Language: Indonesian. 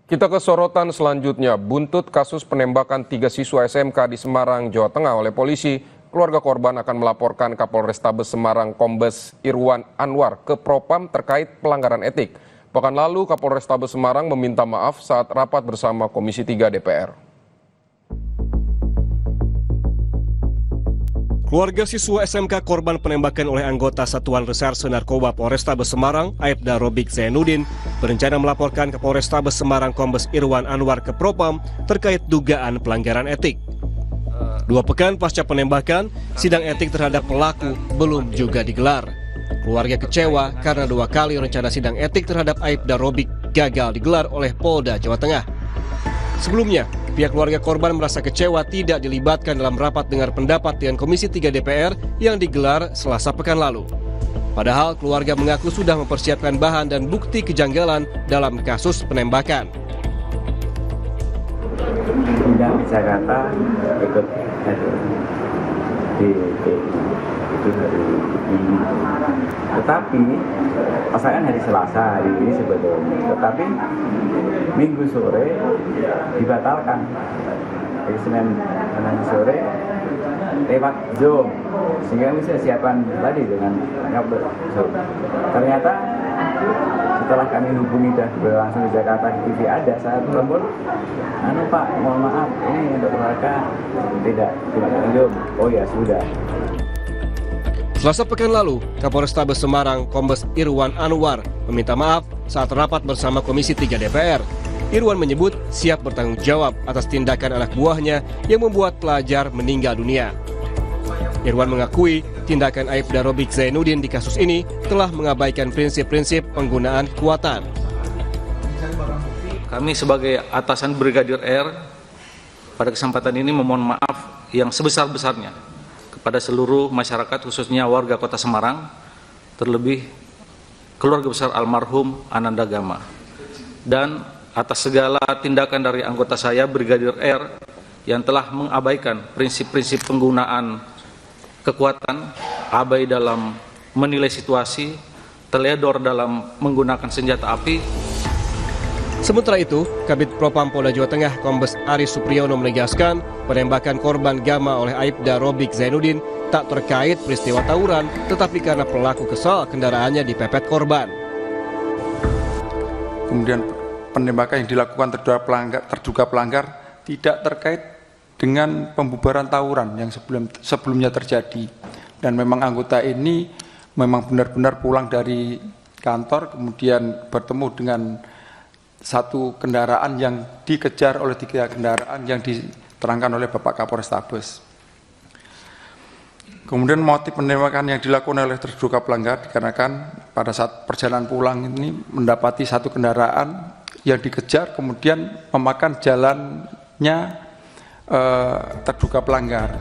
Kita ke sorotan selanjutnya, buntut kasus penembakan 3 siswa SMK di Semarang, Jawa Tengah oleh polisi, keluarga korban akan melaporkan Kapolrestabes Semarang Kombes Irwan Anwar ke Propam terkait pelanggaran etik. Pekan lalu Kapolrestabes Semarang meminta maaf saat rapat bersama Komisi 3 DPR. Keluarga siswa SMK korban penembakan oleh anggota Satuan Reserse Narkoba Polrestabes Semarang, Aibda Robik Zainuddin, berencana melaporkan ke Polrestabes Semarang Kombes Irwan Anwar ke Propam terkait dugaan pelanggaran etik. 2 pekan pasca penembakan, sidang etik terhadap pelaku belum juga digelar. Keluarga kecewa karena 2 kali rencana sidang etik terhadap Aibda Robik gagal digelar oleh Polda Jawa Tengah. Sebelumnya, pihak keluarga korban merasa kecewa tidak dilibatkan dalam rapat dengar pendapat dengan Komisi 3 DPR yang digelar Selasa pekan lalu. Padahal keluarga mengaku sudah mempersiapkan bahan dan bukti kejanggalan dalam kasus penembakan. Yang di Jakarta ikut itu hari ini. Tetapi pasangan hari Selasa hari ini sebetulnya. Tetapi Minggu sore dibatalkan. Hari Senin sore lewat Zoom, sehingga bisa siapkan tadi dengan Zoom. Ternyata setelah kami hubungi dan langsung di Jakarta di TV ada saat telepon, Pak, mohon maaf, ini untuk keluarga tidak Zoom. Oh ya sudah. Selasa pekan lalu, Kapolrestabes Semarang Kombes Irwan Anwar meminta maaf saat rapat bersama Komisi 3 DPR. Irwan menyebut siap bertanggung jawab atas tindakan anak buahnya yang membuat pelajar meninggal dunia. Irwan mengakui tindakan Aibda Robik Zainuddin di kasus ini telah mengabaikan prinsip-prinsip penggunaan kekuatan. Kami sebagai atasan Brigadir R pada kesempatan ini memohon maaf yang sebesar-besarnya kepada seluruh masyarakat, khususnya warga Kota Semarang, terlebih keluarga besar almarhum Ananda Gama, dan atas segala tindakan dari anggota saya Brigadir R yang telah mengabaikan prinsip-prinsip penggunaan kekuatan, abai dalam menilai situasi, teledor dalam menggunakan senjata api. Sementara itu, Kabid Propam Polda Jawa Tengah Kombes Aris Supriyono menegaskan penembakan korban Gama oleh Aibda Robik Zainuddin tak terkait peristiwa tawuran, tetapi karena pelaku kesal kendaraannya dipepet korban. Kemudian penembakan yang dilakukan terduga pelanggar tidak terkait dengan pembubaran tawuran yang sebelumnya terjadi. Dan memang anggota ini memang benar-benar pulang dari kantor, kemudian bertemu dengan satu kendaraan yang dikejar oleh 3 kendaraan yang diterangkan oleh Bapak Kapolrestabes. Kemudian motif penembakan yang dilakukan oleh terduga pelanggar dikarenakan pada saat perjalanan pulang ini mendapati satu kendaraan yang dikejar, kemudian memakan jalannya terduga pelanggar.